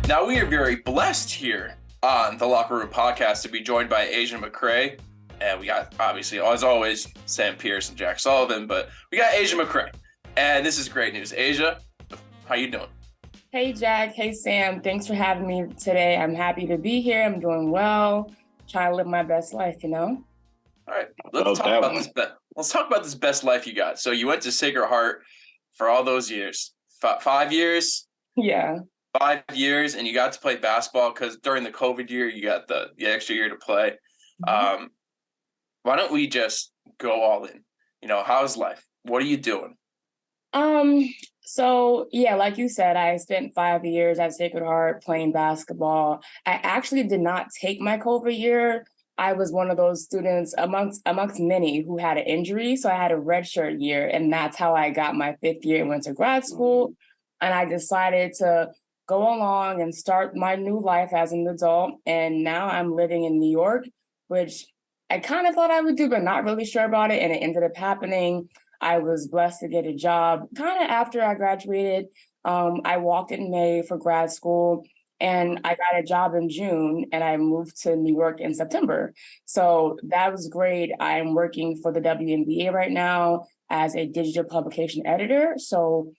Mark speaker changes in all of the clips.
Speaker 1: Now we are very blessed here on the Locker Room Podcast to be joined by Asia McCray. And we got, obviously, as always, Sam Pierce and Jack Sullivan, but we got Asia McCray. And this is great news. Asia, how you doing?
Speaker 2: Hey, Jack. Hey, Sam. Thanks for having me today. I'm happy to be here. I'm doing well, trying to live my best life, you know?
Speaker 1: All right, let's talk about this best life you got. So you went to Sacred Heart for all those years, 5 years?
Speaker 2: Yeah.
Speaker 1: 5 years, and you got to play basketball because during the COVID year, you got the extra year to play.
Speaker 2: Mm-hmm.
Speaker 1: Why don't we just go all in? You know, how's life? What are you doing?
Speaker 2: So yeah, like you said, I spent 5 years at Sacred Heart playing basketball. I actually did not take my COVID year. I was one of those students amongst many who had an injury. So I had a redshirt year, and that's how I got my 5th year and went to grad school. And I decided to go along and start my new life as an adult. And now I'm living in New York, which I kind of thought I would do, but not really sure about it. And it ended up happening. I was blessed to get a job kind of after I graduated. I walked in May for grad school, and I got a job in June, and I moved to New York in September. So that was great. I'm working for the WNBA right now as a digital publication editor. So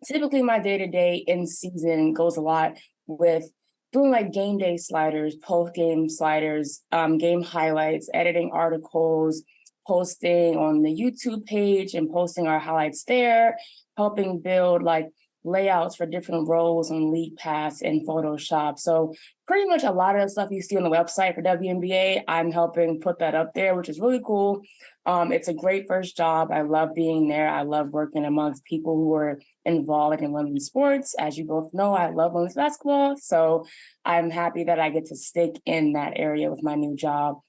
Speaker 2: typically my day-to-day in season goes a lot with doing like game day sliders, post-game sliders, game highlights, editing articles, posting on the YouTube page and posting our highlights there, helping build like layouts for different roles on League Pass and Photoshop. So pretty much a lot of the stuff you see on the website for WNBA, I'm helping put that up there, which is really cool. It's a great first job. I love being there. I love working amongst people who are involved in women's sports. As you both know, I love women's basketball. So I'm happy that I get to stick in that area with my new job.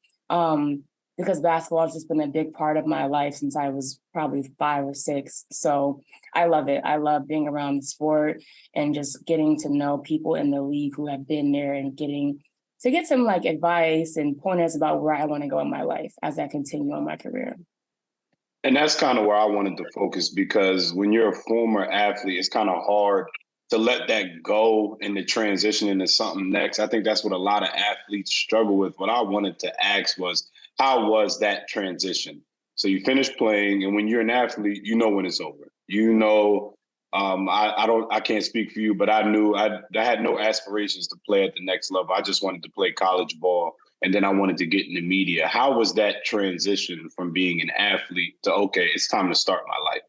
Speaker 2: Because basketball has just been a big part of my life since I was probably 5 or 6. So I love it. I love being around the sport and just getting to know people in the league who have been there and getting to get some like advice and pointers about where I want to go in my life as I continue on my career.
Speaker 3: And that's kind of where I wanted to focus, because when you're a former athlete, it's kind of hard to let that go and to transition into something next. I think that's what a lot of athletes struggle with. What I wanted to ask was, how was that transition? So you finish playing, and when you're an athlete, you know when it's over. You know, I can't speak for you, but I knew I had no aspirations to play at the next level. I just wanted to play college ball, and then I wanted to get in the media. How was that transition from being an athlete to, okay, it's time to start my life?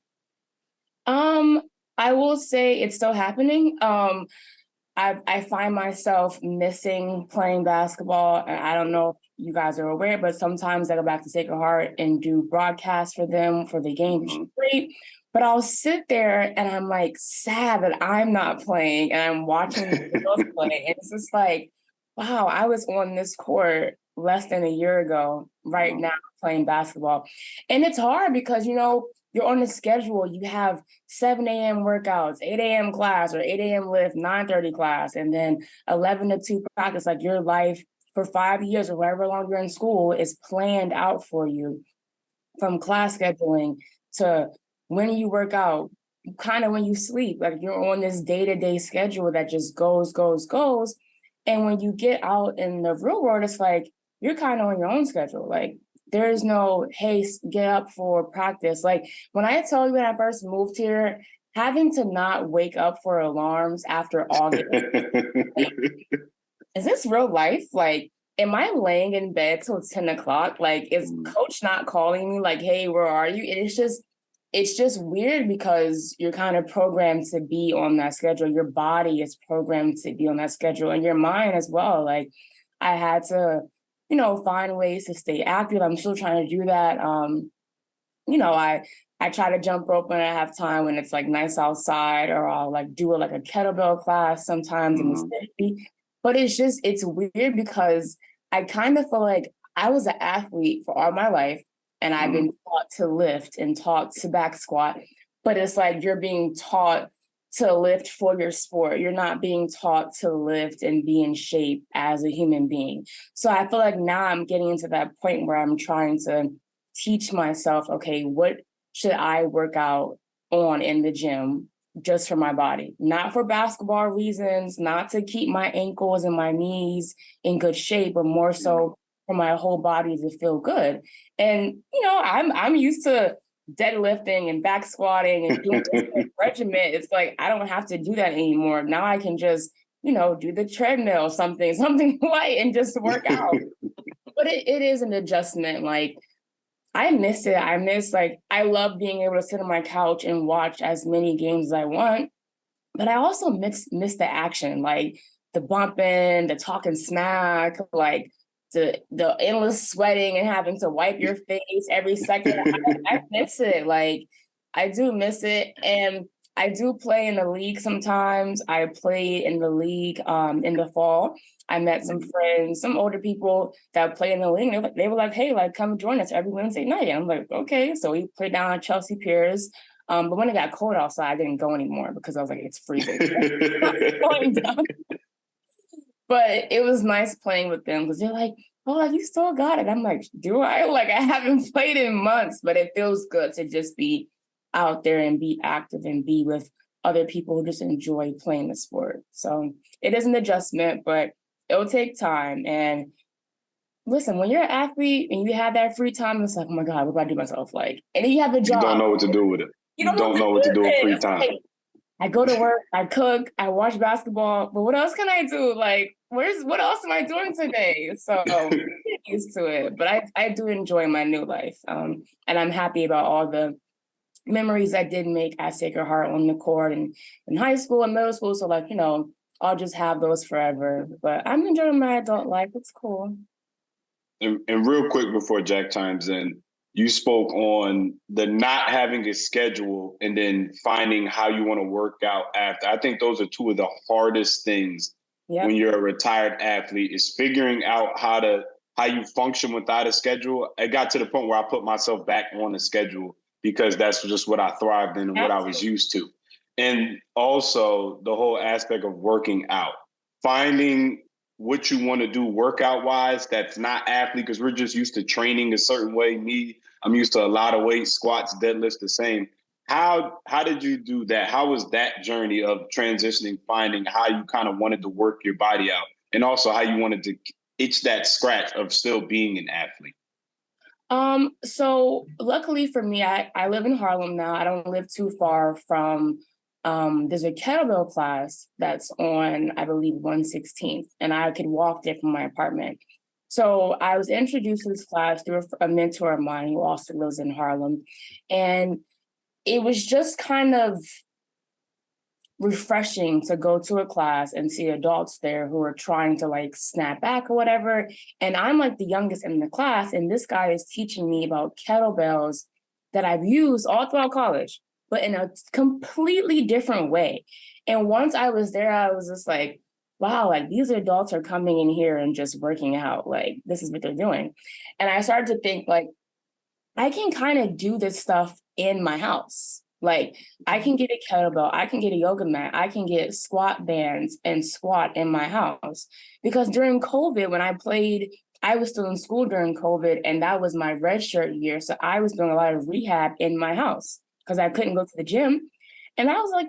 Speaker 2: I will say it's still happening. I find myself missing playing basketball, and I don't know if you guys are aware, but sometimes I go back to Sacred Heart and do broadcasts for them for the game, which is great. But I'll sit there and I'm like sad that I'm not playing and I'm watching the girls play. And it's just like, wow, I was on this court less than a year ago, right now playing basketball. And it's hard because, you know, you're on the schedule, you have 7 a.m. workouts, 8 a.m. class or 8 a.m. lift, 9:30 class, and then 11 to 2 practice. Like your life for 5 years or whatever long you're in school is planned out for you, from class scheduling to when you work out, kind of when you sleep. Like you're on this day-to-day schedule that just goes. And when you get out in the real world, it's like you're kind of on your own schedule. Like there's no, hey, get up for practice. Like when I tell you when I first moved here, having to not wake up for alarms after August, like, is this real life? Like, am I laying in bed till 10 o'clock? Like, is coach not calling me like, hey, where are you? And it's just weird because you're kind of programmed to be on that schedule. Your body is programmed to be on that schedule, and your mind as well. Like I had to, you know, find ways to stay active. I'm still trying to do that. You know, I try to jump rope when I have time when it's like nice outside, or I'll like do like a kettlebell class sometimes in the city. But it's weird because I kind of feel like I was an athlete for all my life, and I've been taught to lift and taught to back squat. But it's like you're being taught to lift for your sport. You're not being taught to lift and be in shape as a human being. So I feel like now I'm getting into that point where I'm trying to teach myself, okay, what should I work out on in the gym just for my body, not for basketball reasons, not to keep my ankles and my knees in good shape, but more so for my whole body to feel good. And, I'm used to deadlifting and back squatting and doing this regimen. It's like, I don't have to do that anymore. Now I can just, do the treadmill, something light and just work out. But it is an adjustment. Like, I miss it. I love being able to sit on my couch and watch as many games as I want. But I also miss the action, like the bumping, the talking smack, like the endless sweating and having to wipe your face every second. I miss it. Like, I do miss it. And I do play in the league sometimes. I played in the league in the fall. I met some friends, some older people that play in the league. They were like, hey, like, come join us every Wednesday night. I'm like, okay. So we played down at Chelsea Piers. But when it got cold outside, I didn't go anymore because I was like, it's freezing. But it was nice playing with them because they're like, oh, like, you still got it. I'm like, do I? Like, I haven't played in months, but it feels good to just be out there and be active and be with other people who just enjoy playing the sport. So it is an adjustment, but it'll take time. And listen, when you're an athlete and you have that free time, it's like, oh my God, what do I do myself? Like, and then you have a job.
Speaker 3: You don't know what to do with it. You don't know what to do with free time.
Speaker 2: Like, I go to work, I cook, I watch basketball, but what else can I do? Like, what else am I doing today? So I'm used to it, but I do enjoy my new life. And I'm happy about all the memories I did make at Sacred Heart on the court and in high school and middle school. So like, I'll just have those forever, but I'm enjoying my adult life. It's cool.
Speaker 3: And real quick before Jack chimes in, you spoke on the not having a schedule and then finding how you want to work out after. I think those are two of the hardest things when you're a retired athlete, is figuring out how you function without a schedule. It got to the point where I put myself back on a schedule because that's just what I thrived in and what I was used to. And also the whole aspect of working out, finding what you want to do workout wise that's not athlete, because we're just used to training a certain way. I'm used to a lot of weight, squats, deadlifts, the same. How did you do that? How was that journey of transitioning, finding how you kind of wanted to work your body out, and also how you wanted to itch that scratch of still being an athlete?
Speaker 2: So luckily for me, I live in Harlem now. I don't live too far from there's a kettlebell class that's on, I believe, 116th, and I could walk there from my apartment. So I was introduced to this class through a mentor of mine who also lives in Harlem. And it was just kind of refreshing to go to a class and see adults there who are trying to like snap back or whatever. And I'm like the youngest in the class, and this guy is teaching me about kettlebells that I've used all throughout college, but in a completely different way. And once I was there, I was just like, wow, like these adults are coming in here and just working out. Like, this is what they're doing. And I started to think, like, I can kind of do this stuff in my house. Like, I can get a kettlebell, I can get a yoga mat, I can get squat bands and squat in my house. Because during COVID, when I played, I was still in school during COVID, and that was my red shirt year. So I was doing a lot of rehab in my house because I couldn't go to the gym. And I was like,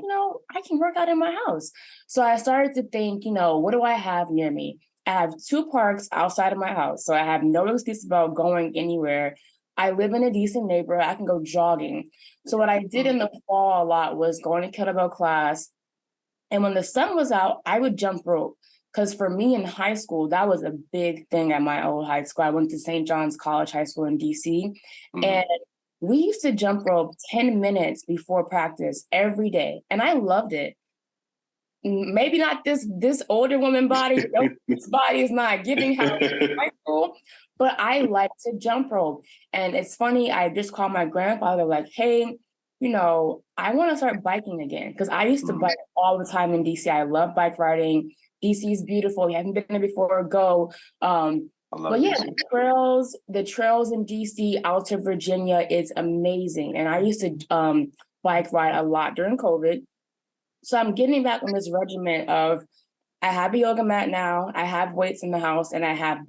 Speaker 2: I can work out in my house. So I started to think, what do I have near me? I have 2 parks outside of my house. So I have no excuse about going anywhere. I live in a decent neighborhood. I can go jogging. So what I did in the fall a lot was going to kettlebell class. And when the sun was out, I would jump rope. Because for me in high school, that was a big thing at my old high school. I went to St. John's College High School in DC. And we used to jump rope 10 minutes before practice every day. And I loved it. Maybe not this older woman body. This body is not giving help in high school. But I like to jump rope. And it's funny, I just called my grandfather like, hey, I want to start biking again. Because I used to bike all the time in DC. I love bike riding. DC is beautiful. You haven't been there before, go. But yeah, the trails in DC out to Virginia is amazing. And I used to bike ride a lot during COVID. So I'm getting back on this regimen of, I have a yoga mat now, I have weights in the house, and I have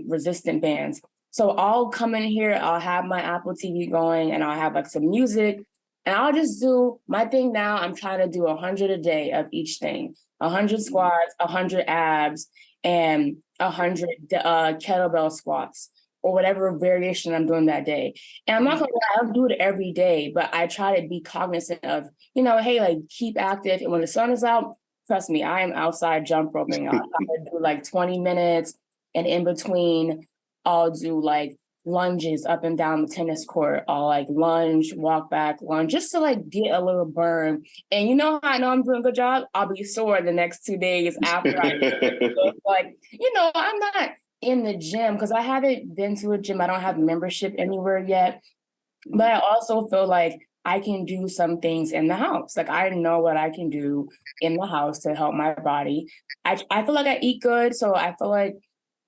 Speaker 2: resistant bands. So I'll come in here, I'll have my Apple TV going, and I'll have like some music, And I'll just do my thing now. I'm trying to do 100 a day of each thing, 100 squats, 100 abs, and 100 kettlebell squats, or whatever variation I'm doing that day. And I'm not gonna lie, I don't do it every day, but I try to be cognizant of, hey, like keep active. And when the sun is out, trust me, I am outside jump roping. I'll try to do like 20 minutes, and in between, I'll do like lunges up and down the tennis court. I'll like lunge, walk back, lunge, just to like get a little burn. And you know how I know I'm doing a good job? I'll be sore the next 2 days after I do it. So like, I'm not in the gym because I haven't been to a gym. I don't have membership anywhere yet. But I also feel like I can do some things in the house. Like I know what I can do in the house to help my body. I feel like I eat good. So I feel like,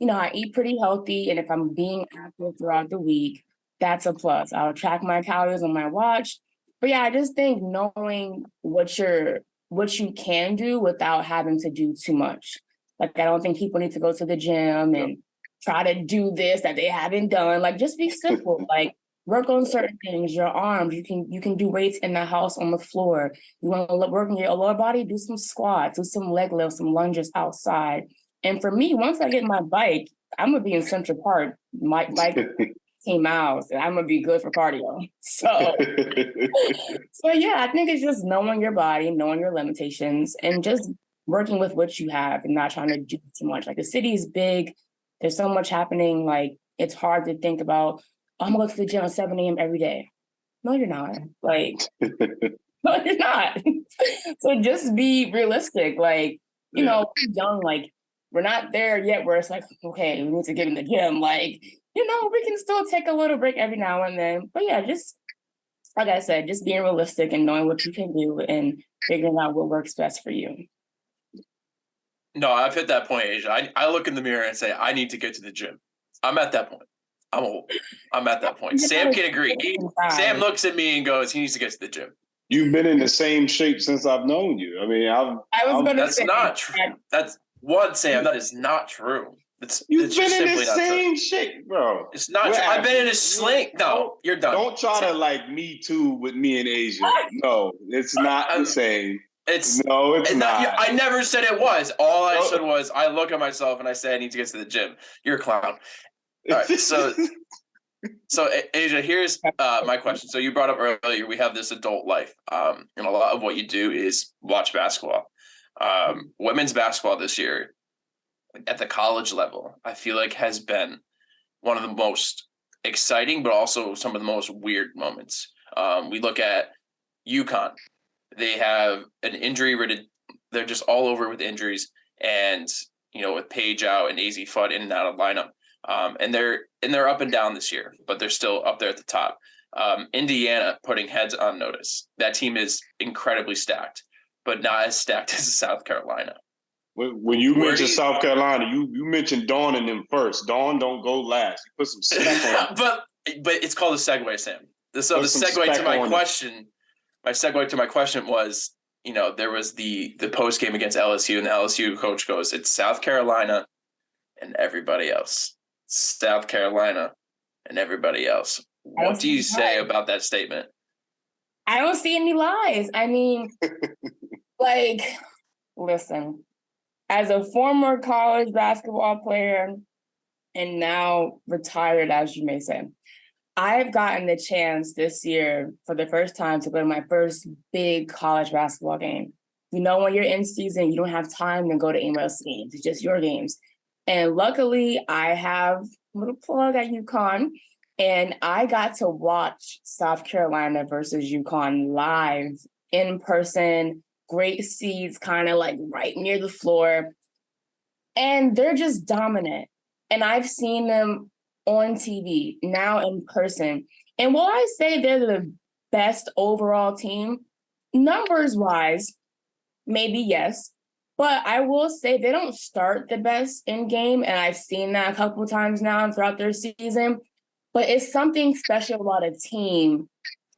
Speaker 2: I eat pretty healthy. And if I'm being active throughout the week, that's a plus. I'll track my calories on my watch. But yeah, I just think knowing what you can do without having to do too much. Like, I don't think people need to go to the gym and try to do this that they haven't done. Like, just be simple. Like, work on certain things, your arms. You can do weights in the house on the floor. You want to work on your lower body, do some squats, do some leg lifts, some lunges outside. And for me, once I get my bike, I'm going to be in Central Park, my bike 18 miles, and I'm going to be good for cardio. So yeah, I think it's just knowing your body, knowing your limitations, and just working with what you have and not trying to do too much. Like, the city is big. There's so much happening. Like, it's hard to think about, I'm going to go to the gym at 7 a.m. every day. No, you're not. Like, no, you're not. So just be realistic. Like, we're young, like, we're not there yet where it's like, okay, we need to get in the gym. Like, we can still take a little break every now and then. But yeah, just, like I said, just being realistic and knowing what you can do and figuring out what works best for you.
Speaker 1: No, I've hit that point, Asia. I look in the mirror and say, I need to get to the gym. I'm at that point. I'm at that point. Sam can agree. Sam looks at me and goes, he needs to get to the gym.
Speaker 3: You've been in the same shape since I've known you. I mean,
Speaker 1: that's not true. That's one, Sam. That is not true.
Speaker 3: You've been in the same shape, bro.
Speaker 1: It's not true. I've been in a sling. No, you're done.
Speaker 3: Don't try to like me too with me and Asia. No, it's not the same. It's not.
Speaker 1: I never said it was. All I said was I look at myself and I say I need to get to the gym. You're a clown. All right, so Asia, here's my question. So you brought up earlier, we have this adult life, and a lot of what you do is watch basketball. Women's basketball this year at the college level, I feel like has been one of the most exciting, but also some of the most weird moments. We look at UConn. They have an injury-ridden. They're just all over with injuries, and with Paige out and AZ Fudd in and out of lineup. And they're up and down this year, but they're still up there at the top. Indiana putting heads on notice. That team is incredibly stacked, but not as stacked as South Carolina.
Speaker 3: When you mentioned South Carolina, you mentioned Dawn and them first. Dawn don't go last. You put some spec on.
Speaker 1: but it's called a segue, Sam. So the segue to my question. My segue to my question was, there was the post game against LSU, and the LSU coach goes, "It's South Carolina and everybody else. South Carolina and everybody else." What do you say about that statement?
Speaker 2: I don't see any lies. I mean, listen, as a former college basketball player and now retired, as you may say, I've gotten the chance this year for the first time to go to my first big college basketball game. When you're in season, you don't have time to go to anyone else's games. It's just your games. And luckily, I have a little plug at UConn, and I got to watch South Carolina versus UConn live in person, great seats, kind of like right near the floor. And they're just dominant. And I've seen them on TV, now in person. And will I say they're the best overall team? Numbers-wise, maybe yes. But I will say they don't start the best in game, and I've seen that a couple of times now throughout their season. But it's something special about a team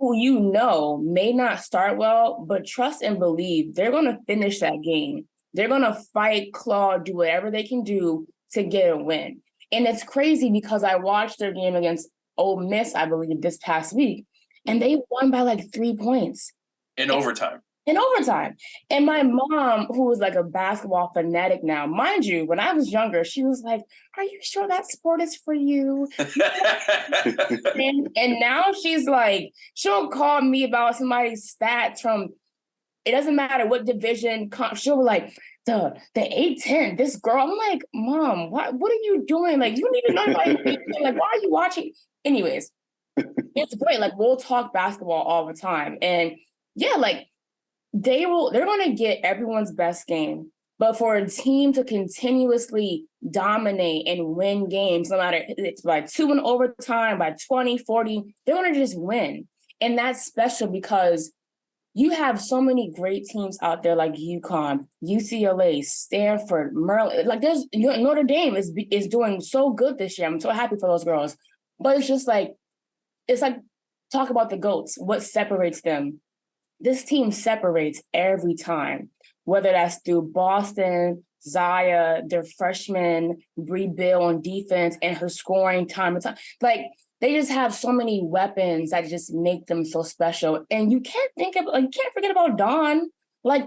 Speaker 2: who may not start well, but trust and believe they're going to finish that game. They're going to fight, claw, do whatever they can do to get a win. And it's crazy because I watched their game against Ole Miss, I believe, this past week. and they won by like 3 points.
Speaker 1: In overtime.
Speaker 2: In overtime. And my mom, who was like a basketball fanatic now, mind you, when I was younger, she was like, "Are you sure that sport is for you?" and now she's like, she'll call me about somebody's stats from, it doesn't matter what division, she'll be like, the A10, this girl. I'm like, Mom, what are you doing? Like, you need to know about A10. Like, why are you watching? Anyways, it's great. Like, we'll talk basketball all the time. And yeah, like, they're going to get everyone's best game. But for a team to continuously dominate and win games, no matter it's by 2 in overtime, by 20, 40, they're going to just win. And that's special because you have so many great teams out there like UConn, UCLA, Stanford, Maryland. Like there's Notre Dame is doing so good this year. I'm so happy for those girls. But it's like talk about the GOATs. What separates them? This team separates every time, whether that's through Boston, Zaya, their freshman, Bree Bill on defense, and her scoring time and time. Like, they just have so many weapons that just make them so special. And you can't forget about Dawn. Like,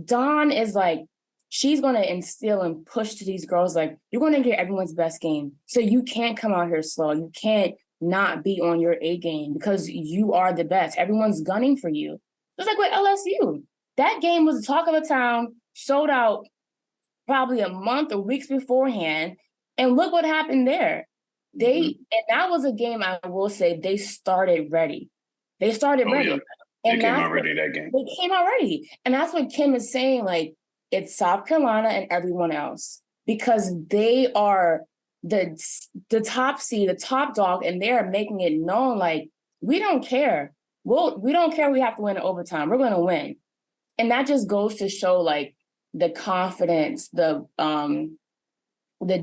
Speaker 2: Dawn is like, she's going to instill and push to these girls, like, you're going to get everyone's best game. So you can't come out here slow. You can't not be on your A game because you are the best. Everyone's gunning for you. Just like with LSU. That game was the talk of the town, sold out probably a month or weeks beforehand. And look what happened there. And that was a game, I will say, they started ready. They started ready.
Speaker 3: Yeah.
Speaker 2: And
Speaker 3: they came out ready that game.
Speaker 2: They came out ready. And that's what Kim is saying, like, it's South Carolina and everyone else. Because they are the top seed, the top dog, and they are making it known, like, we don't care. We don't care we have to win in overtime. We're going to win. And that just goes to show, like, the confidence, the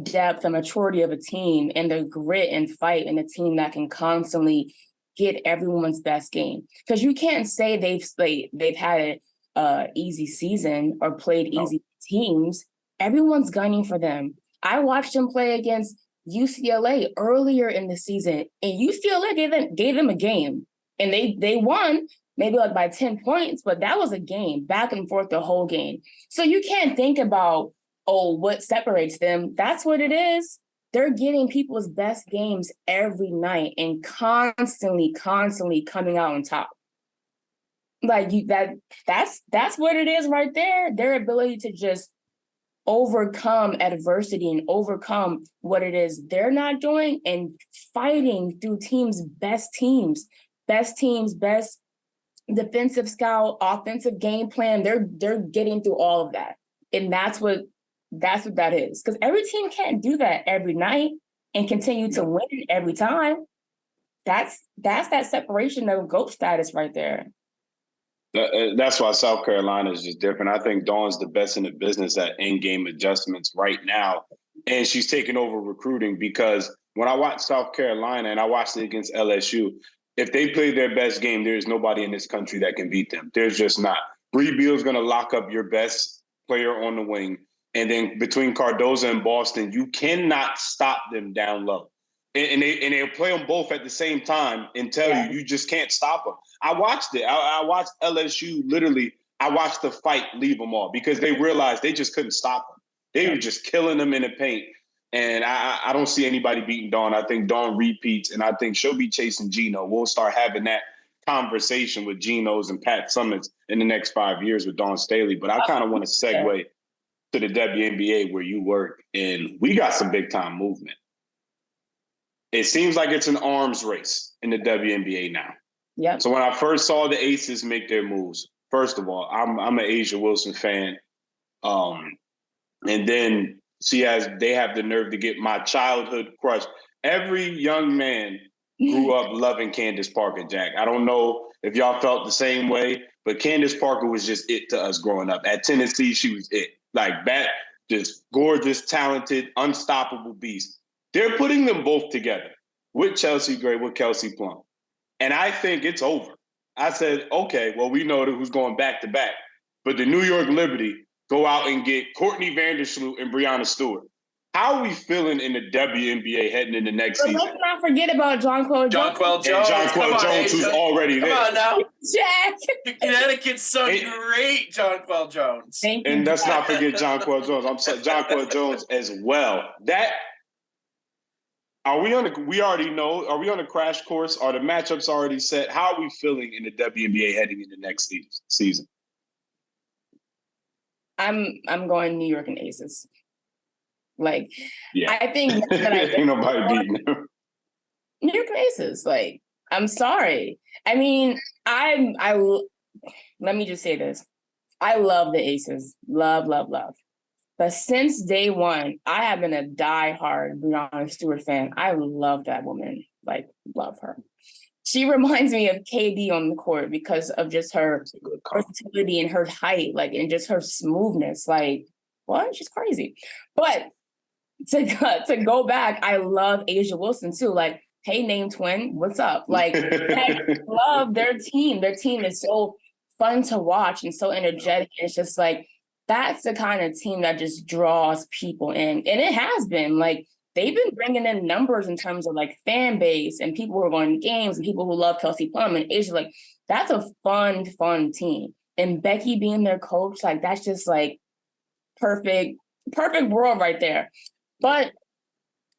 Speaker 2: depth, the maturity of a team, and the grit and fight in a team that can constantly get everyone's best game. Because you can't say they've had an easy season or played easy teams. Everyone's gunning for them. I watched them play against UCLA earlier in the season, and UCLA gave them a game. And they won maybe like by 10 points, but that was a game, back and forth the whole game. So you can't think about, what separates them. That's what it is. They're getting people's best games every night and constantly coming out on top. Like that's what it is right there. Their ability to just overcome adversity and overcome what it is they're not doing and fighting through best defensive scout, offensive game plan. They're getting through all of that. And that's what that is. Because every team can't do that every night and continue to win every time. That's that separation of GOAT status right there.
Speaker 3: That's why South Carolina is just different. I think Dawn's the best in the business at in-game adjustments right now. And she's taking over recruiting because when I watch South Carolina and I watched it against LSU, if they play their best game, there's nobody in this country that can beat them. There's just not. Bree Beal's going to lock up your best player on the wing. And then between Cardoza and Boston, you cannot stop them down low. And they'll play them both at the same time and tell you just can't stop them. I watched it. I watched LSU literally. I watched the fight leave them all because they realized they just couldn't stop them. They were just killing them in the paint. And I don't see anybody beating Dawn. I think Dawn repeats, and I think she'll be chasing Gino. We'll start having that conversation with Geno's and Pat Summits in the next 5 years with Dawn Staley. But I kind of want to segue to the WNBA where you work, and we got some big-time movement. It seems like it's an arms race in the WNBA now.
Speaker 2: Yeah.
Speaker 3: So when I first saw the Aces make their moves, first of all, I'm an Asia Wilson fan. And then they have the nerve to get my childhood crush. Every young man grew up loving Candace Parker, Jack. I don't know if y'all felt the same way, but Candace Parker was just it to us growing up. At Tennessee, she was it. Like that, just gorgeous, talented, unstoppable beast. They're putting them both together with Chelsea Gray, with Kelsey Plum. And I think it's over. I said, okay, well, we know who's going back to back. But the New York Liberty go out and get Courtney Vandersloot and Breonna Stewart. How are we feeling in the WNBA heading into next
Speaker 2: But
Speaker 3: season?
Speaker 2: let's not forget about Jonquel Jones.
Speaker 1: Jonquel Jones.
Speaker 3: And Jonquel Jones, who's already there.
Speaker 1: Come on now.
Speaker 2: Jack.
Speaker 1: Connecticut's so great, Jonquel Jones.
Speaker 2: Thank you,
Speaker 3: And let's
Speaker 2: Jack.
Speaker 3: not forget Jonquel Jones. I'm sorry, Jonquel Jones as well. That we already know, are we on a crash course? Are the matchups already set? How are we feeling in the WNBA heading into next season?
Speaker 2: I'm going New York and Aces. Like,
Speaker 3: yeah.
Speaker 2: I think that
Speaker 3: ain't nobody beating them.
Speaker 2: New York and Aces. Like, I'm sorry. I mean, let me just say this. I love the Aces. Love, love, love. But since day one, I have been a diehard Breonna Stewart fan. I love that woman. Like, love her. She reminds me of KD on the court because of just her versatility and her height, like, and just her smoothness. Like, what? She's crazy. But to go back, I love Asia Wilson too. Like, hey, name twin, what's up? Like, I love their team. Their team is so fun to watch and so energetic. It's just like, that's the kind of team that just draws people in. And it has been. Like, they've been bringing in numbers in terms of like fan base and people who are going to games and people who love Kelsey Plum and Asia. Like, that's a fun team. And Becky being their coach, like, that's just like perfect world right there. But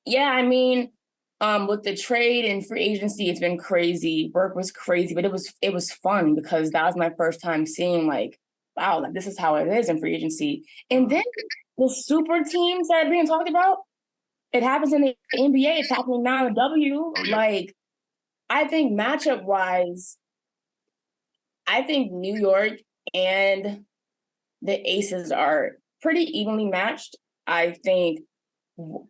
Speaker 2: yeah, I mean, with the trade and free agency, it's been crazy. Burke was crazy, but it was fun because that was my first time seeing like, wow, like this is how it is in free agency. And then the super teams that are being talked about, it happens in the NBA. It's happening now in W. Like, I think matchup wise, I think New York and the Aces are pretty evenly matched. I think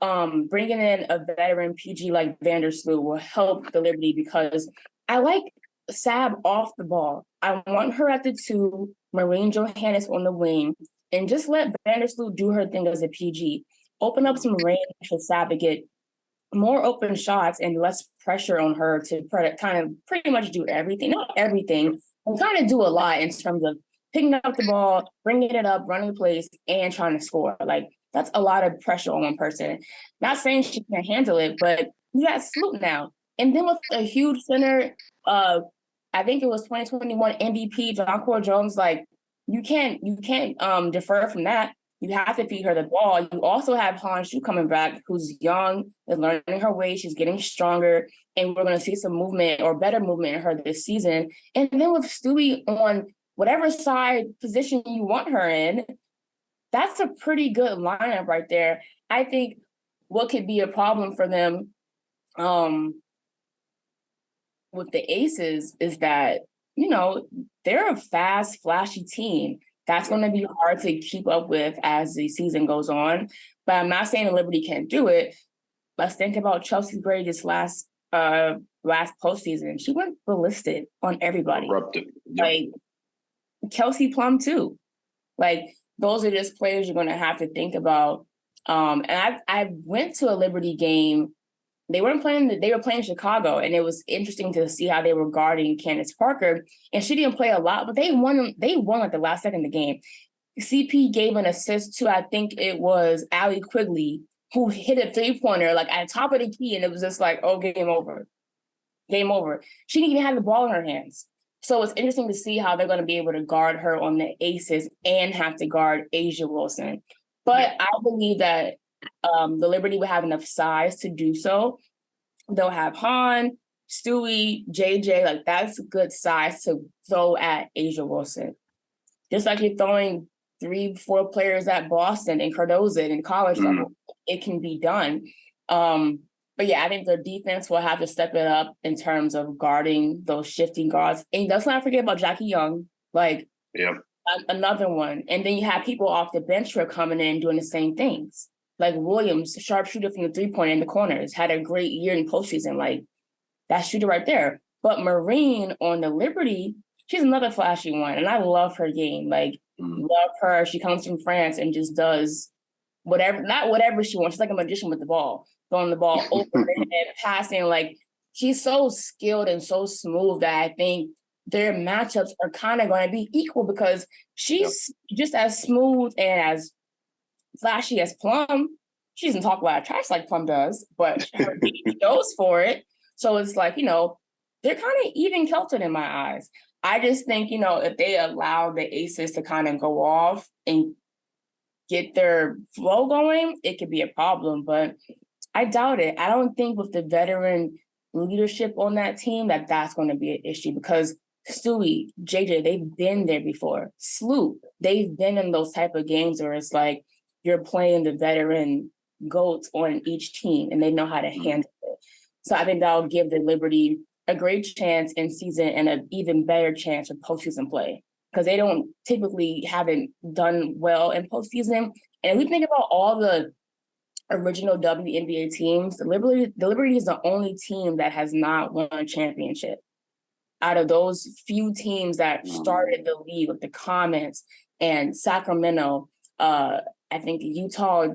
Speaker 2: bringing in a veteran PG like Vandersloot will help the Liberty because I like Sab off the ball. I want her at the 2, Maureen Johannes on the wing, and just let Vandersloot do her thing as a PG. Open up some range for Sab to get more open shots and less pressure on her to kind of pretty much do everything. Not everything, but kind of do a lot in terms of picking up the ball, bringing it up, running the place, and trying to score. Like, that's a lot of pressure on one person. Not saying she can't handle it, but you got Sloot now. And then with a huge center, I think it was 2021 MVP, Jonquel Jones, like, you can't defer from that. You have to feed her the ball. You also have Han Shu coming back, who's young, is learning her way. She's getting stronger, and we're going to see some movement or better movement in her this season. And then with Stewie on whatever side position you want her in, that's a pretty good lineup right there. I think what could be a problem for them with the Aces is that, you know, they're a fast, flashy team. That's going to be hard to keep up with as the season goes on. But I'm not saying the Liberty can't do it. Let's think about Chelsea Gray this last postseason. She went ballistic on everybody.
Speaker 3: Erupted.
Speaker 2: Yep. Like, Kelsey Plum too. Like, those are just players you're going to have to think about. And I went to a Liberty game. They were playing Chicago, and it was interesting to see how they were guarding Candace Parker. And she didn't play a lot, but they won like the last second of the game. CP gave an assist to, I think it was Allie Quigley, who hit a 3-pointer like at the top of the key, and it was just like, oh, game over. Game over. She didn't even have the ball in her hands. So it's interesting to see how they're going to be able to guard her on the Aces and have to guard Asia Wilson. But I believe that the Liberty will have enough size to do so. They'll have Han, Stewie, JJ, like that's good size to throw at Asia Wilson. Just like you're throwing 3-4 players at Boston and Cardozo in college level, it can be done. But yeah, I think their defense will have to step it up in terms of guarding those shifting guards. And let's not forget about Jackie Young, like another one. And then you have people off the bench who are coming in doing the same things. Like Williams, sharpshooter from the 3-pointer in the corners, had a great year in postseason. Like, that shooter right there. But Marine on the Liberty, she's another flashy one. And I love her game. Like, love her. She comes from France and just does not whatever she wants. She's like a magician with the ball, throwing the ball over and passing. Like, she's so skilled and so smooth that I think their matchups are kind of going to be equal because she's just as smooth and as flashy as Plum. she doesn't talk a lot of trash like Plum does, but her team goes for it. So it's like, they're kind of even kilted in my eyes. I just think, if they allow the aces to kind of go off and get their flow going, it could be a problem, but I doubt it. I don't think with the veteran leadership on that team that's going to be an issue, because Stewie, JJ, they've been there before. Sloop, they've been in those type of games where it's like you're playing the veteran GOATs on each team and they know how to handle it. So I think that'll give the Liberty a great chance in season and an even better chance of postseason play, because they don't typically haven't done well in postseason. And if we think about all the original WNBA teams, the Liberty is the only team that has not won a championship. Out of those few teams that started the league, with the Comets and Sacramento, I think Utah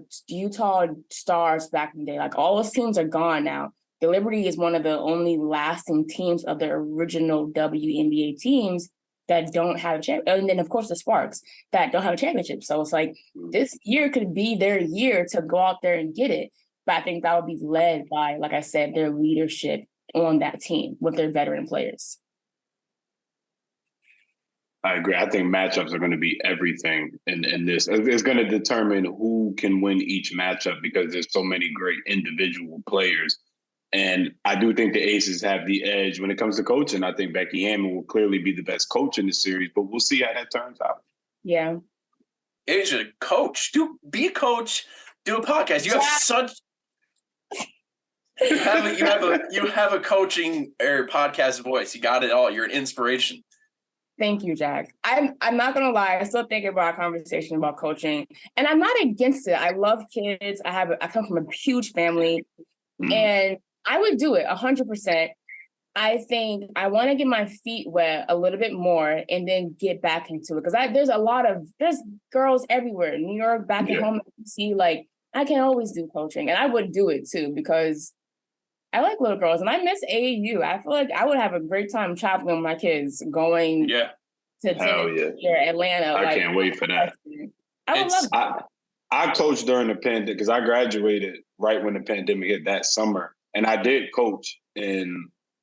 Speaker 2: Stars back in the day, like all those teams are gone now. The Liberty is one of the only lasting teams of the original WNBA teams that don't have a championship. And then, of course, the Sparks that don't have a championship. So it's like this year could be their year to go out there and get it. But I think that would be led by, like I said, their leadership on that team with their veteran players.
Speaker 3: I agree. I think matchups are going to be everything in this. It's going to determine who can win each matchup, because there's so many great individual players. And I do think the Aces have the edge when it comes to coaching. I think Becky Hammond will clearly be the best coach in the series, but we'll see how that turns out.
Speaker 2: Yeah.
Speaker 1: Asia, coach. Be a coach. Do a podcast. You have such. You have a coaching or podcast voice. You got it all. You're an inspiration.
Speaker 2: Thank you, Jack. I'm not gonna lie. I still think about a conversation about coaching, and I'm not against it. I love kids. I come from a huge family, and I would do it 100%. I think I want to get my feet wet a little bit more and then get back into it, because there's girls everywhere. New York, back at home in DC, like I can always do coaching, and I would do it too, because I like little girls and I miss AAU. I feel like I would have a great time traveling with my kids, going to Atlanta.
Speaker 3: I can't wait for that.
Speaker 2: I would love that.
Speaker 3: I coached during the pandemic because I graduated right when the pandemic hit that summer. And I did coach. And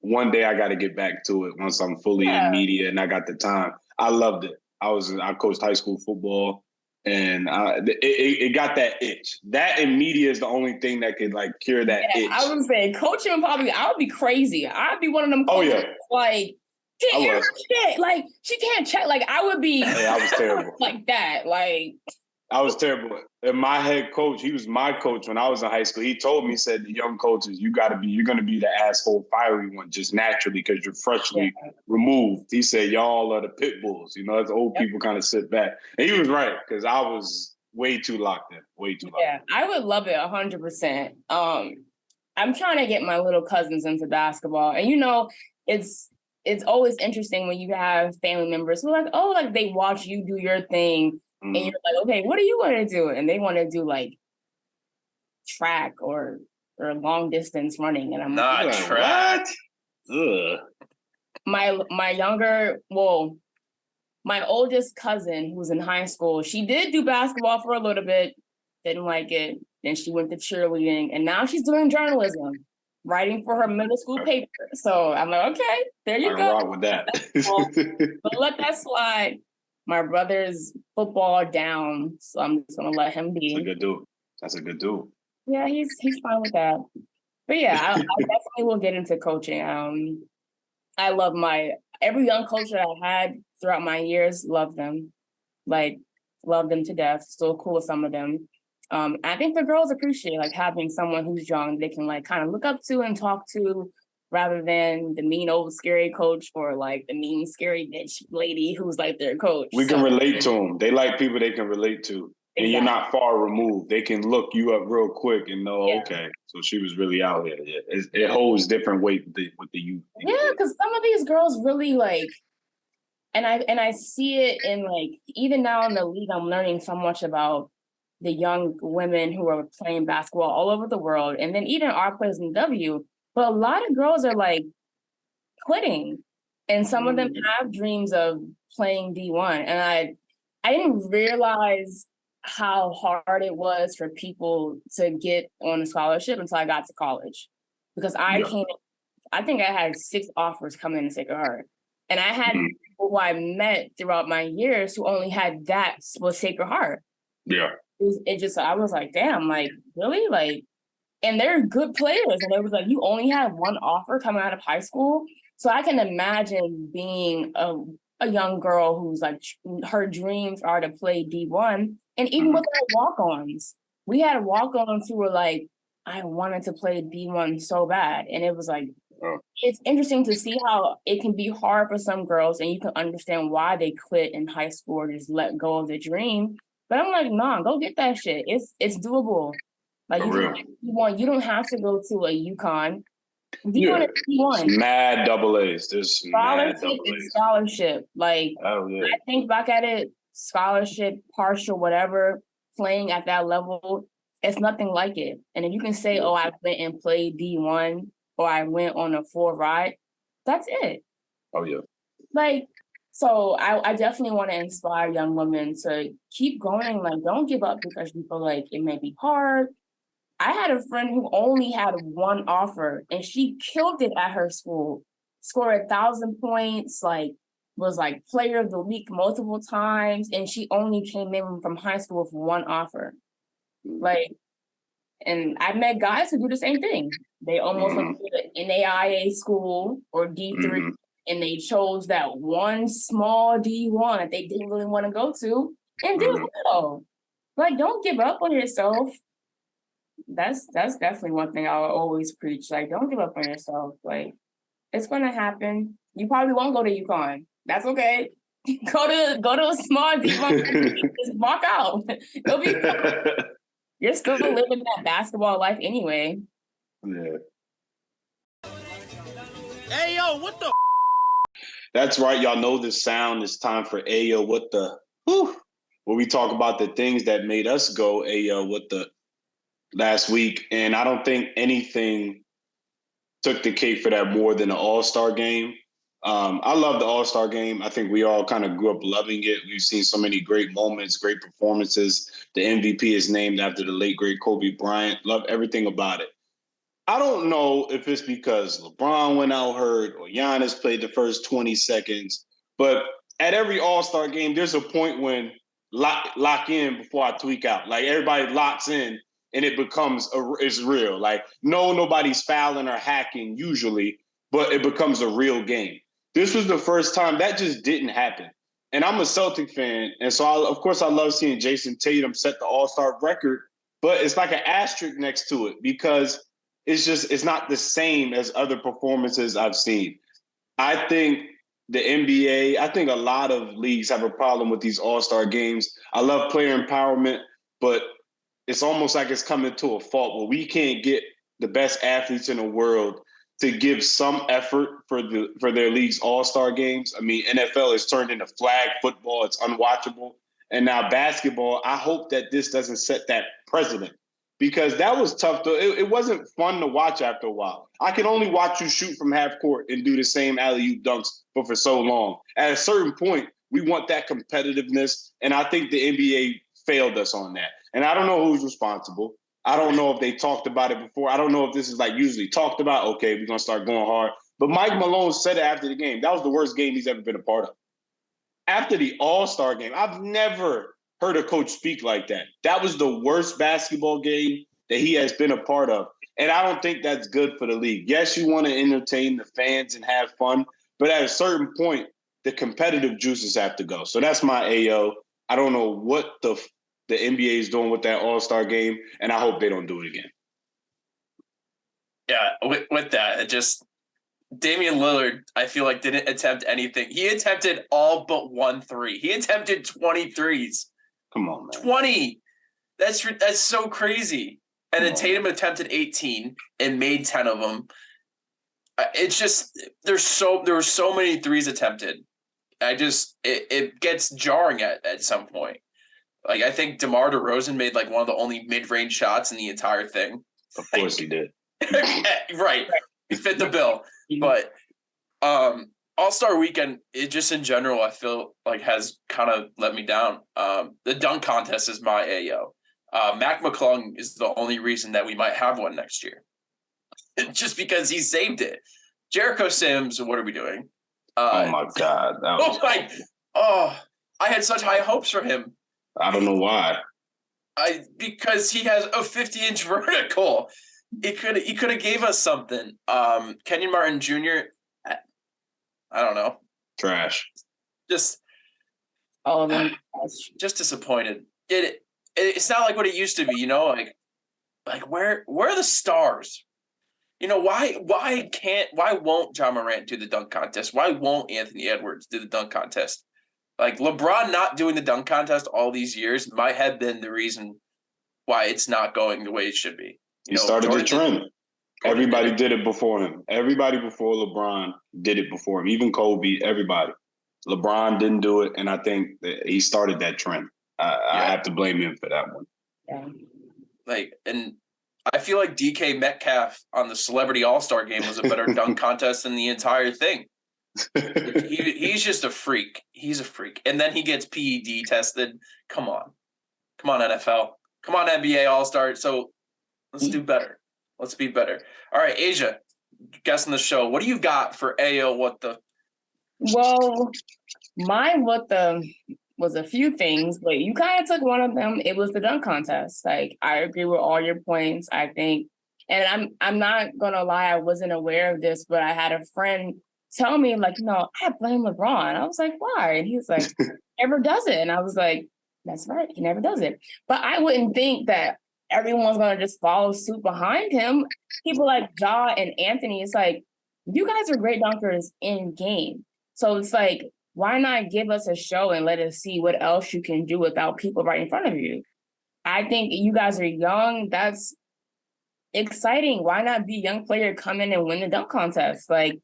Speaker 3: one day I got to get back to it once I'm fully in media and I got the time. I loved it. I coached high school football. And it got that itch. That in media is the only thing that could like cure that itch. I
Speaker 2: was saying coaching I would be crazy. I'd be one of them coaches, like shit. Like she can't check. Like I would be
Speaker 3: I was terrible.
Speaker 2: Like that. Like
Speaker 3: I was terrible. And my head coach, he was my coach when I was in high school. He told me, he said, the young coaches, you're going to be the asshole, fiery one just naturally because you're freshly removed. He said, y'all are the pit bulls. As old people kind of sit back. And he was right, because I was way too locked in. Yeah,
Speaker 2: I would love it 100%. I'm trying to get my little cousins into basketball. And, it's always interesting when you have family members who are like, they watch you do your thing. And you're like, okay, what do you want to do? And they want to do like track or long distance running. And I'm
Speaker 1: not
Speaker 2: like,
Speaker 1: track.
Speaker 3: Ugh.
Speaker 2: My oldest cousin, who was in high school, she did do basketball for a little bit, didn't like it. Then she went to cheerleading, and now she's doing journalism, writing for her middle school paper. So I'm like, okay, there you go.
Speaker 3: Wrong with that.
Speaker 2: Don't let that slide. My brother's football down, so I'm just gonna let him be.
Speaker 3: That's a good dude.
Speaker 2: Yeah, he's fine with that. But yeah, I definitely will get into coaching. I love every young coach that I had throughout my years. Love them, love them to death. Still cool with some of them. I think the girls appreciate having someone who's young they can kind of look up to and talk to, rather than the mean old scary coach or the mean scary bitch lady who's their coach.
Speaker 3: We can relate to them. They like people they can relate to. And You're not far removed. They can look you up real quick and know, okay, so she was really out here. Yeah. It holds different weight with the youth.
Speaker 2: Yeah, because some of these girls really and I see it in even now in the league, I'm learning so much about the young women who are playing basketball all over the world. And then even our players in W. But a lot of girls are quitting, and some of them have dreams of playing D1. And I didn't realize how hard it was for people to get on a scholarship until I got to college. Because I think I had 6 offers coming in to Sacred Heart. And I had people who I met throughout my years who only had that was Sacred Heart.
Speaker 3: Yeah.
Speaker 2: I was like, damn, like, really? Like, and they're good players. And it was like, you only have 1 offer coming out of high school. So I can imagine being a young girl who's like, her dreams are to play D1. And even with our walk-ons, we had walk-ons who were like, I wanted to play D1 so bad. And it was like, it's interesting to see how it can be hard for some girls, and you can understand why they quit in high school or just let go of the dream. But I'm like, nah, go get that shit. It's doable. Like you don't have to go to a UConn. D1 is D1.
Speaker 3: Mad double A's. There's mad
Speaker 2: Scholarship
Speaker 3: double
Speaker 2: is
Speaker 3: A's.
Speaker 2: scholarship. Like I think back at it, scholarship, partial, whatever, playing at that level, it's nothing like it. And if you can say, oh, I went and played D1 or I went on a 4 ride, that's it.
Speaker 3: Oh, yeah.
Speaker 2: Like, so I definitely want to inspire young women to keep going. Like, don't give up because you feel like it may be hard. I had a friend who only had 1 offer and she killed it at her school, scored 1,000 points, like was like player of the week multiple times. And she only came in from high school with 1 offer. Like, and I met guys who do the same thing. They almost went to an AIA school or D3 and they chose that one small D1 that they didn't really want to go to and did well. Like, don't give up on yourself. That's definitely one thing I'll always preach. Like, don't give up on yourself. Like, it's gonna happen. You probably won't go to UConn. That's okay. Go to a small D1. Just walk out. It'll be fun. You're still living that basketball life anyway.
Speaker 3: Yeah.
Speaker 4: Hey, yo, what the?
Speaker 3: That's right. Y'all know this sound. It's time for AYO What the? Whew. Where we talk about the things that made us go AYO What the last week. And I don't think anything took the cake for that more than the All-Star game. I love the All-Star game. I think we all kind of grew up loving it. We've seen so many great moments, great performances. The MVP is named after the late, great Kobe Bryant. Love everything about it. I don't know if it's because LeBron went out hurt or Giannis played the first 20 seconds, but at every All-Star game, there's a point when lock in before I tweak out. Like everybody locks in and it becomes it's real. Like nobody's fouling or hacking usually, but it becomes a real game. This was the first time that just didn't happen. And I'm a Celtic fan, and so of course I love seeing Jason Tatum set the All-Star record, but it's like an asterisk next to it because it's not the same as other performances I've seen. I think the NBA, I think a lot of leagues have a problem with these All-Star games. I love player empowerment, but it's almost like it's coming to a fault where we can't get the best athletes in the world to give some effort for their league's All-Star games. I mean, NFL has turned into flag football. It's unwatchable. And now basketball, I hope that this doesn't set that precedent because that was tough. It wasn't fun to watch after a while. I can only watch you shoot from half court and do the same alley-oop dunks for so long. At a certain point, we want that competitiveness. And I think the NBA failed us on that. And I don't know who's responsible. I don't know if they talked about it before. I don't know if this is like usually talked about. Okay, we're going to start going hard. But Mike Malone said it after the game. That was the worst game he's ever been a part of. After the All-Star game, I've never heard a coach speak like that. That was the worst basketball game that he has been a part of. And I don't think that's good for the league. Yes, you want to entertain the fans and have fun. But at a certain point, the competitive juices have to go. So that's my AO. I don't know what the NBA is doing with that All-Star game, and I hope they don't do it again.
Speaker 1: Yeah, with that, it just Damian Lillard, I feel like didn't attempt anything. He attempted all but 1 3. He attempted 23s.
Speaker 3: Come on, man.
Speaker 1: 20. That's so crazy. And then Tatum attempted 18 and made 10 of them. It's just there were so many threes attempted. It gets jarring at some point. Like, I think DeMar DeRozan made, like, one of the only mid-range shots in the entire thing.
Speaker 3: Of course he did.
Speaker 1: Right. He fit the bill. But All-Star Weekend, it just in general, I feel like has kind of let me down. The dunk contest is my AO. Mac McClung is the only reason that we might have one next year, just because he saved it. Jericho Sims, what are we doing?
Speaker 3: Oh my God!
Speaker 1: I had such high hopes for him.
Speaker 3: I don't know why.
Speaker 1: Because he has a 50-inch vertical. He could have gave us something. Kenyon Martin Jr. I don't know.
Speaker 3: Trash.
Speaker 1: Just
Speaker 2: All of them.
Speaker 1: just disappointed. It's not like what it used to be, you know, like where are the stars? You know, why won't John Morant do the dunk contest? Why won't Anthony Edwards do the dunk contest? Like LeBron not doing the dunk contest all these years might have been the reason why it's not going the way it should be.
Speaker 3: He started the trend. Everybody did it before him. Everybody before LeBron did it before him. Even Kobe, everybody. LeBron didn't do it, and I think that he started that trend. I have to blame him for that one.
Speaker 2: Yeah.
Speaker 1: And I feel like DK Metcalf on the Celebrity All-Star Game was a better dunk contest than the entire thing. He's just a freak. He's a freak. And then he gets PED tested. Come on, NFL. Come on, NBA All-Star. So let's do better. Let's be better. All right, Asia, guest on the show. What do you got for AO What the?
Speaker 2: Well, mine was a few things, but you kind of took one of them. It was the dunk contest. Like, I agree with all your points, I think. And I'm not gonna lie, I wasn't aware of this, but I had a friend tell me, like, I blame LeBron. I was like, why? And he was like, never does it. And I was like, that's right, he never does it. But I wouldn't think that everyone's gonna just follow suit behind him. People like Ja and Anthony, it's like, you guys are great dunkers in game. So it's like, why not give us a show and let us see what else you can do without people right in front of you? I think you guys are young. That's exciting. Why not be a young player, come in and win the dunk contest? Like,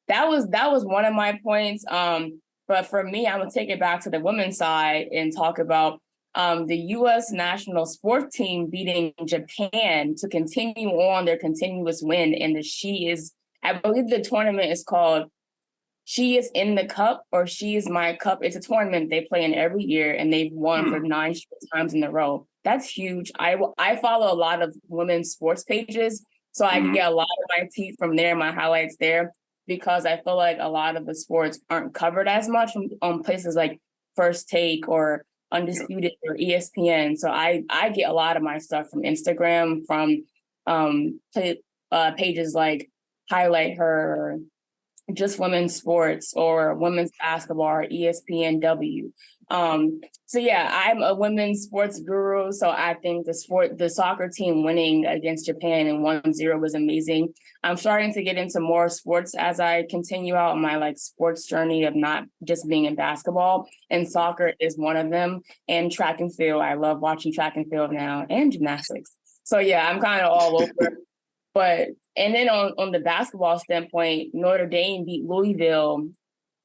Speaker 2: that was one of my points. But for me, I'm gonna take it back to the women's side and talk about the U.S. national sports team beating Japan to continue on their continuous win. And I believe the tournament is called She Is in the Cup or She Is My Cup. It's a tournament they play in every year, and they've won for 9 straight times in a row. That's huge. I follow a lot of women's sports pages, so I get a lot of my tea from there, my highlights there, because I feel like a lot of the sports aren't covered as much on places like First Take or Undisputed or ESPN. So I get a lot of my stuff from Instagram, from pages like Highlight Her, Just Women's Sports, or Women's Basketball, or ESPNW. So yeah, I'm a women's sports guru. So I think the soccer team winning against Japan in 1-0 was amazing. I'm starting to get into more sports as I continue out my sports journey of not just being in basketball, and soccer is one of them, and track and field. I love watching track and field now, and gymnastics. So yeah, I'm kind of all over. And then on the basketball standpoint, Notre Dame beat Louisville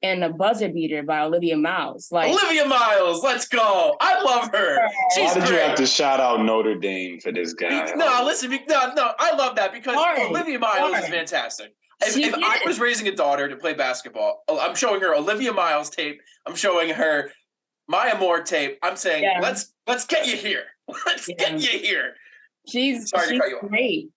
Speaker 2: in a buzzer beater by Olivia Miles.
Speaker 1: Olivia Miles, let's go! I love her.
Speaker 3: Why did you have to shout out Notre Dame for this guy?
Speaker 1: No, I love that because Olivia Miles is fantastic. If I was raising a daughter to play basketball, I'm showing her Olivia Miles tape. I'm showing her Maya Moore tape. I'm saying, let's get you here. Let's get you here.
Speaker 2: She's great.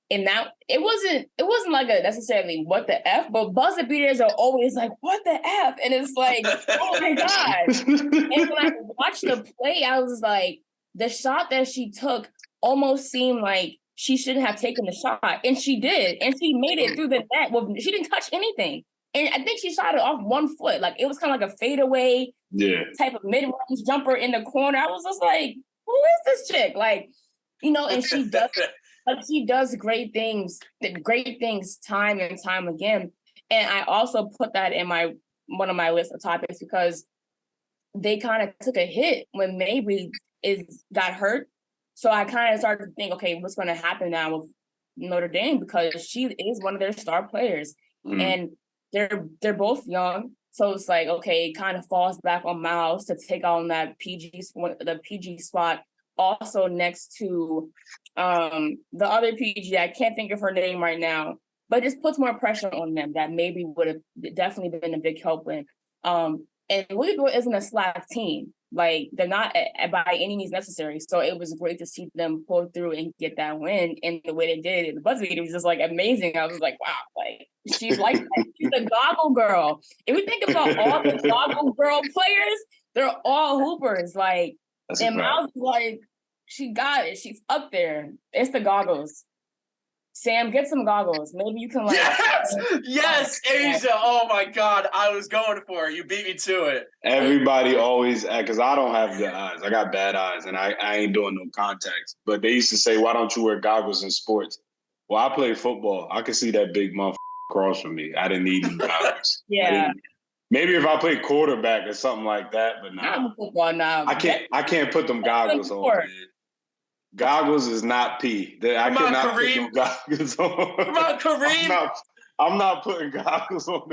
Speaker 2: In that, it wasn't like a necessarily what the F, but buzzer beaters are always like, what the F? And it's like, oh my God. And when I watched the play, I was like, the shot that she took almost seemed like she shouldn't have taken the shot. And she did. And she made it through the net. Well, she didn't touch anything. And I think she shot it off 1 foot. It was kind of like a fadeaway type of mid-range jumper in the corner. I was just like, who is this chick? And she does she does great things time and time again. And I also put that in one of my list of topics because they kind of took a hit when Mabry got hurt. So I kind of started to think, okay, what's going to happen now with Notre Dame, because she is one of their star players, and they're both young. So it's like, okay, it kind of falls back on Miles to take on the PG spot. Also next to the other PG, I can't think of her name right now, but it just puts more pressure on them that maybe would have definitely been a big help in. And Louisville isn't a slack team. Like, they're not by any means necessary. So it was great to see them pull through and get that win. And the way they did it, the buzzer beater was just like amazing. I was like, wow, like she's like that. She's a goggle girl. If we think about all the goggle girl players, they're all hoopers. Like, and Miles is like, she got it. She's up there. It's the goggles. Sam, get some goggles. Maybe you can like.
Speaker 1: Yes, Asia. Oh my God, I was going for it. You beat me to it.
Speaker 3: Everybody always, because I don't have good eyes. I got bad eyes, and I ain't doing no contacts. But they used to say, "Why don't you wear goggles in sports?" Well, I play football. I can see that big motherfucker across from me. I didn't need any goggles.
Speaker 2: Yeah.
Speaker 3: Maybe if I play quarterback or something like that, but nah.
Speaker 2: Football now.
Speaker 3: I can't put them goggles on. Man. Goggles is not P. I cannot put no goggles on.
Speaker 1: Come on, Kareem.
Speaker 3: I'm not putting goggles on.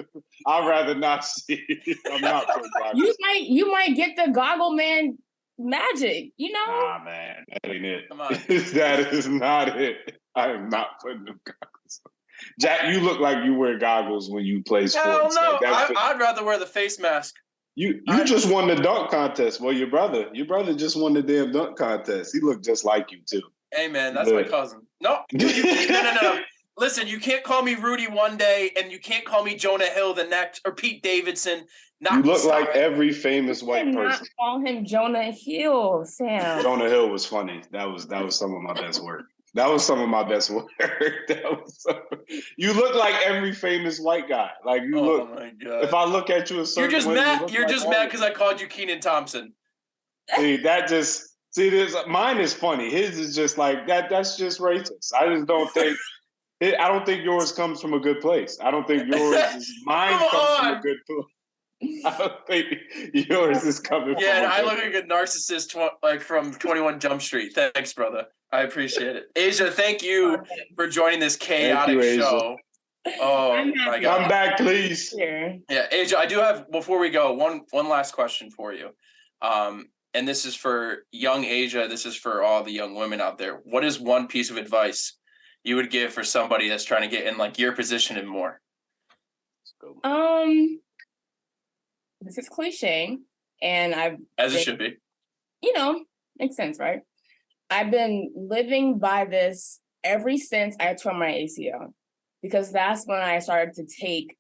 Speaker 3: I'd rather not see. I'm not putting goggles.
Speaker 2: You might get the goggle man magic, you know?
Speaker 3: Nah, man, that ain't it.
Speaker 1: Come on.
Speaker 3: That is not it. I am not putting them goggles on. Jack, you look like you wear goggles when you play sports.
Speaker 1: Hell no,
Speaker 3: like
Speaker 1: I'd rather wear the face mask.
Speaker 3: You just won the dunk contest. Well, your brother just won the damn dunk contest. He looked just like you too.
Speaker 1: Hey man, that's my cousin. No, dude, no. Listen, you can't call me Rudy one day, and you can't call me Jonah Hill the next, or Pete Davidson.
Speaker 3: You look like every famous white person.
Speaker 2: Not call him Jonah Hill, Sam.
Speaker 3: Jonah Hill was funny. That was some of my best work. That was some of my best work. You look like every famous white guy. Like you look. Oh my God! If I look at you a certain
Speaker 1: you're just
Speaker 3: way,
Speaker 1: mad. You're just mad because I called you Kenan Thompson.
Speaker 3: See, this mine is funny. His is just like that. That's just racist. I just don't think. I don't think yours comes from a good place. I don't think mine comes from a good place. I don't think yours is coming.
Speaker 1: Yeah, I look like a narcissist, like from 21 Jump Street. Thanks, brother. I appreciate it. Asia, thank you for joining this chaotic show. Oh my God!
Speaker 3: Come back, please.
Speaker 1: Yeah, Asia, I do have, before we go, one last question for you. And this is for young Asia. This is for all the young women out there. What is one piece of advice you would give for somebody that's trying to get in like your position and more?
Speaker 2: This is cliche, and
Speaker 1: it should be.
Speaker 2: Makes sense, right? I've been living by this ever since I tore my ACL, because that's when I started to take,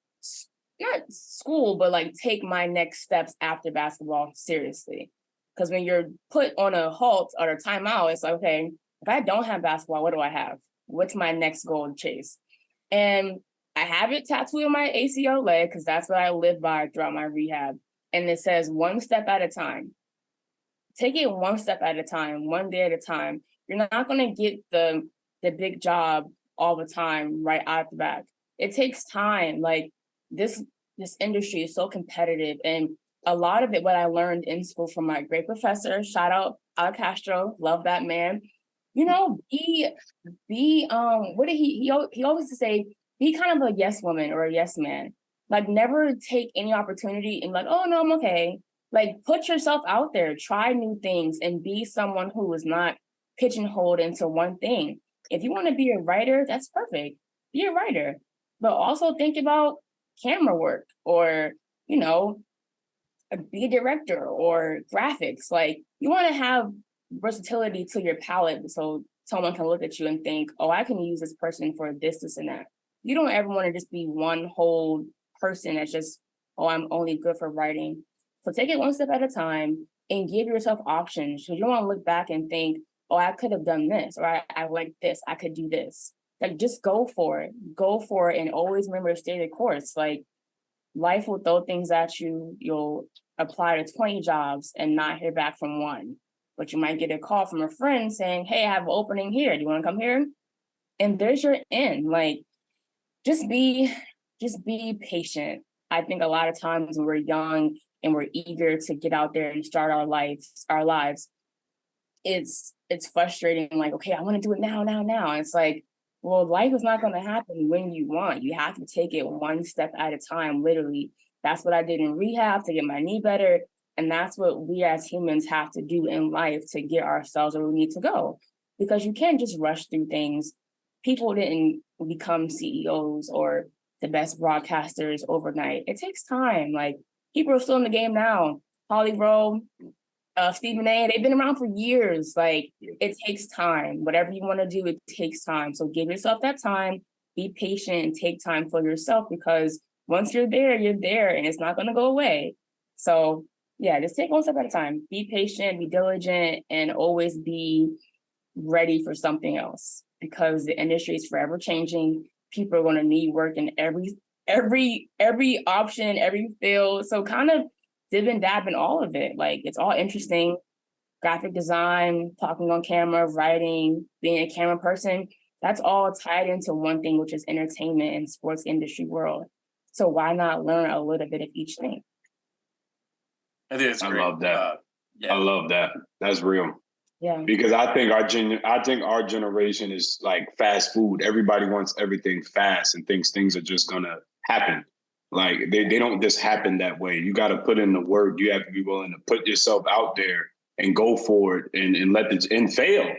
Speaker 2: not school, but like take my next steps after basketball seriously. Because when you're put on a halt or a timeout, it's like, okay, if I don't have basketball, what do I have? What's my next goal to chase? And I have it tattooed on my ACL leg because that's what I live by throughout my rehab. And it says 1 step at a time. Take it 1 step at a time, 1 day at a time. You're not going to get the big job all the time right out the back. It takes time. Like this industry is so competitive. And a lot of it, what I learned in school from my great professor, shout out Al Castro, love that man. What did he always used to say, be kind of a yes woman or a yes man. Like never take any opportunity and like, oh no, I'm okay. Like put yourself out there, try new things, and be someone who is not pigeonholed into one thing. If you want to be a writer, that's perfect. Be a writer. But also think about camera work or, be a director or graphics. Like you want to have versatility to your palette so someone can look at you and think, oh, I can use this person for this, and that. You don't ever want to just be one whole person that's just, oh, I'm only good for writing. So take it 1 step at a time and give yourself options. So you don't want to look back and think, oh, I could have done this, or I like this, I could do this. Like just go for it. Go for it and always remember to stay the course. Like life will throw things at you. You'll apply to 20 jobs and not hear back from one. But you might get a call from a friend saying, hey, I have an opening here. Do you want to come here? And there's your end. Like, just be patient. I think a lot of times when we're young and we're eager to get out there and start our lives, it's frustrating. Like, okay, I want to do it now. And it's like, well, life is not going to happen when you want. You have to take it 1 step at a time, literally. That's what I did in rehab to get my knee better. And that's what we as humans have to do in life to get ourselves where we need to go. Because you can't just rush through things. People didn't become CEOs or the best broadcasters overnight. It takes time. Like, people are still in the game now. Holly Rowe, Stephen A., they've been around for years. Like, it takes time. Whatever you want to do, it takes time. So give yourself that time, be patient, and take time for yourself, because once you're there, and it's not going to go away. So yeah, just take one step at a time. Be patient, be diligent, and always be ready for something else, because the industry is forever changing. People are going to need work in every option, every field. So kind of dib and dab in all of it. Like, it's all interesting. Graphic design, talking on camera, writing, being a camera person, that's all tied into one thing, which is entertainment and sports industry world. So why not learn a little bit of each thing?
Speaker 1: I think it's great.
Speaker 3: I love that.
Speaker 1: Yeah.
Speaker 3: I love that. That's real.
Speaker 2: Yeah.
Speaker 3: Because I think our generation is like fast food. Everybody wants everything fast and thinks things are just gonna happen. Like, they don't just happen that way. You got to put in the work. You have to be willing to put yourself out there and go for it and fail.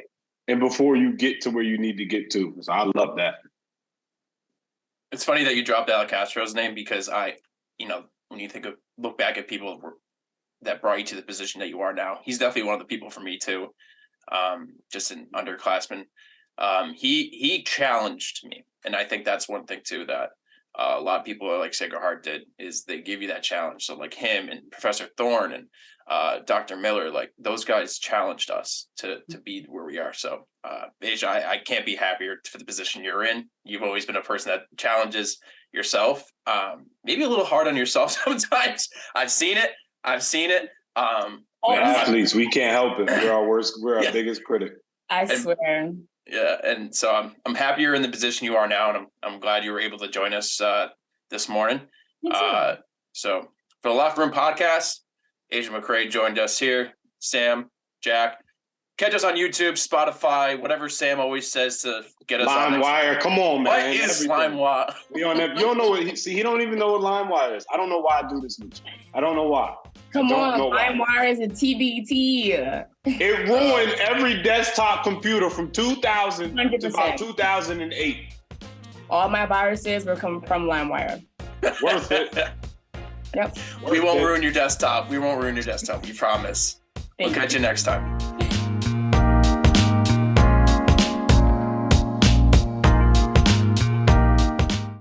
Speaker 3: And before you get to where you need to get to. So I love that.
Speaker 1: It's funny that you dropped Al Castro's name, because when you look back at people that brought you to the position that you are now, he's definitely one of the people for me too. Just an underclassman. He challenged me. And I think that's one thing too, that a lot of people like Sacred Heart did, is they give you that challenge. So like him and Professor Thorne and Dr. Miller, like those guys challenged us to be where we are. So Asia, I can't be happier for the position you're in. You've always been a person that challenges yourself, maybe a little hard on yourself sometimes. I've seen it.
Speaker 3: We're athletes, we can't help it. We're our biggest critic.
Speaker 2: I swear.
Speaker 1: Yeah, and so I'm happy you're in the position you are now, and I'm glad you were able to join us this morning. So for the Locker Room Podcast, Asia McCray joined us here. Sam, Jack, catch us on YouTube, Spotify, whatever Sam always says to get us on.
Speaker 3: LimeWire, come on, man.
Speaker 1: What is LimeWire?
Speaker 3: We on that. You don't know what he don't even know what LimeWire is. I don't know why I do this with you. I don't know why.
Speaker 2: Come on, LimeWire is a TBT.
Speaker 3: It ruined every desktop computer from 2000 to about 2008.
Speaker 2: All my viruses were coming from LimeWire.
Speaker 3: Worth it.
Speaker 2: Yep.
Speaker 1: We won't ruin your desktop. We promise. We'll catch you next time.